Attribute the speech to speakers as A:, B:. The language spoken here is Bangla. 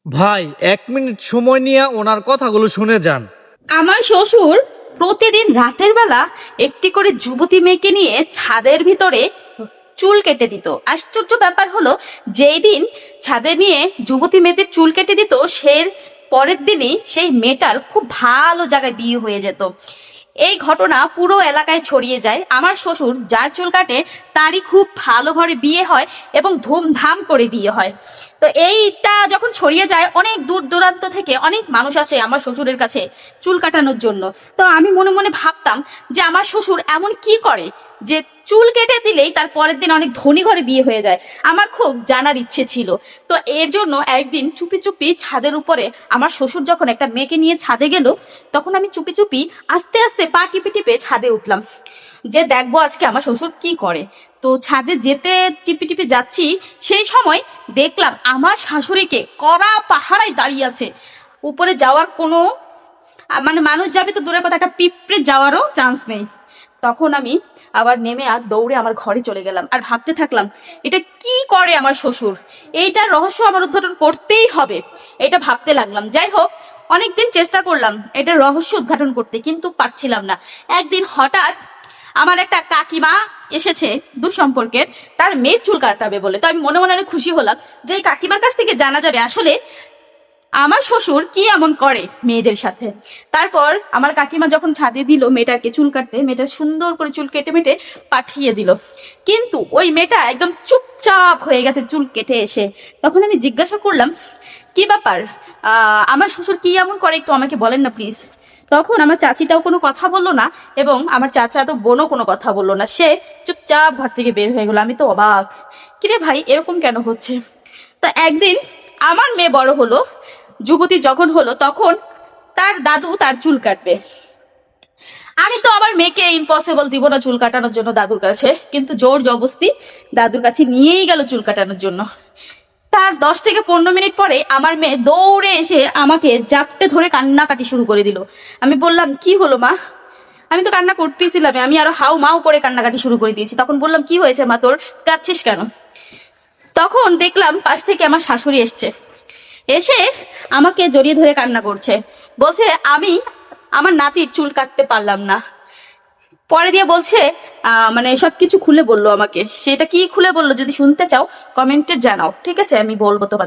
A: ভাই 1 মিনিট সময় নিয়ে ওনার কথাগুলো শুনে যান।
B: আমার শ্বশুর প্রতিদিন রাতের বেলা একটি করে যুবতী মেয়েকে নিয়ে ছাদের ভিতরে চুল কেটে দিত। আশ্চর্য ব্যাপার হলো, যেই দিন ছাদে নিয়ে যুবতী মেয়েদের চুল কেটে দিত, সেই পরের দিনই সেই মেয়েটার খুব ভালো জায়গায় বিয়ে হয়ে যেত। এই ঘটনা পুরো এলাকায় ছড়িয়ে যায়। আমার শ্বশুর যার চুল কাটে তারই খুব ভালো ঘরে বিয়ে হয় এবং ধুমধাম করে বিয়ে হয়। তো এইটা যখন ছড়িয়ে যায়, অনেক দূর দূরান্ত থেকে অনেক মানুষ আসে আমার শ্বশুরের কাছে চুল কাটানোর জন্য। তো আমি মনে মনে ভাবতাম যে আমার শ্বশুর এমন কি করে যে চুল কেটে দিলেই তার পরের দিন অনেক ধনী ঘরে বিয়ে হয়ে যায়। আমার খুব জানার ইচ্ছে ছিল। তো এর জন্য একদিন চুপি চুপি ছাদের উপরে আমার শ্বশুর যখন একটা মেয়েকে নিয়ে ছাদে গেল, তখন আমি চুপি চুপি আস্তে আস্তে পা টিপে টিপে ছাদে উঠলাম যে দেখবো আজকে আমার শ্বশুর কি করে। তো ছাদে যেতে টিপে টিপে যাচ্ছি, সেই সময় দেখলাম আমার শাশুড়িকে কড়া পাহারায় দাঁড়িয়ে আছে। উপরে যাওয়ার কোনো মানে মানুষ যাবে তো দূরের কথা, একটা পিঁপড়ে যাওয়ারও চান্স নেই। তখন আমি আবার নেমে আর দৌড়ে আমার ঘরে চলে গেলাম আর ভাবতে থাকলাম এটা কি করে আমার শ্বশুর, এইটার রহস্য আমার উদ্ঘাটন করতেই হবে, এটা ভাবতে লাগলাম। যাই হোক, অনেকদিন চেষ্টা করলাম এটার রহস্য উদ্ঘাটন করতে, কিন্তু পারছিলাম না। একদিন হঠাৎ আমার একটা কাকিমা এসেছে দূর সম্পর্কের, তার মেয়ের চুল কাটাবে বলে। তো আমি মনে মনে অনেক খুশি হলাম যে এই কাকিমার কাছ থেকে জানা যাবে আসলে আমার শ্বশুর কি এমন করে মেয়েদের সাথে। তারপর আমার কাকিমা যখন ছাদে দিল মেয়েটাকে চুল কাটতে, মেয়েটা সুন্দর করে চুল কেটে মেটে পাঠিয়ে দিল, কিন্তু ওই মেয়েটা একদম চুপচাপ হয়ে গেছে চুল কেটে এসে। তখন আমি জিজ্ঞাসা করলাম কি ব্যাপার, আমার শ্বশুর কি এমন করে, একটু আমাকে বলেন না প্লিজ। তখন আমার চাচিটাও কোনো কথা বললো না এবং আমার চাচা তো বোনও কোনো কথা বললো না, সে চুপচাপ ঘর থেকে বের হয়ে গেল। আমি তো অবাক, কিরে ভাই এরকম কেন হচ্ছে। তো একদিন আমার মেয়ে বড় হলো, যুবতী যখন হলো, তখন তার দাদু তার চুল কাটবে। আমি তো আমার মেয়েকে ইম্পসিবল দিব না চুল কাটানোর জন্য দাদুর কাছে, কিন্তু জোর জবরদস্তি দাদুর কাছে নিয়েই গেল চুল কাটানোর জন্য। তার 10 থেকে 15 মিনিট পরে আমার মেয়ে দৌড়ে এসে আমাকে জাপটে ধরে কান্নাকাটি শুরু করে দিল। আমি বললাম কি হলো মা, আমি তো কান্না করতেছিলাম, আমি আরো হাউ মাউ করে কান্নাকাটি শুরু করে দিয়েছি। তখন বললাম কি হয়েছে মা তোর, কাঁদছিস কেন। তখন দেখলাম পাশ থেকে আমার শাশুড়ি এসছে, এসে আমাকে জড়িয়ে ধরে কান্না করছে, বলছে আমি আমার নাতির চুল কাটতে পারলাম না। পরে দিয়ে বলছে মানে সবকিছু খুলে বললো আমাকে। সেটা কি খুলে বললো যদি শুনতে চাও কমেন্টে জানাও, ঠিক আছে, আমি বলবো তোমার।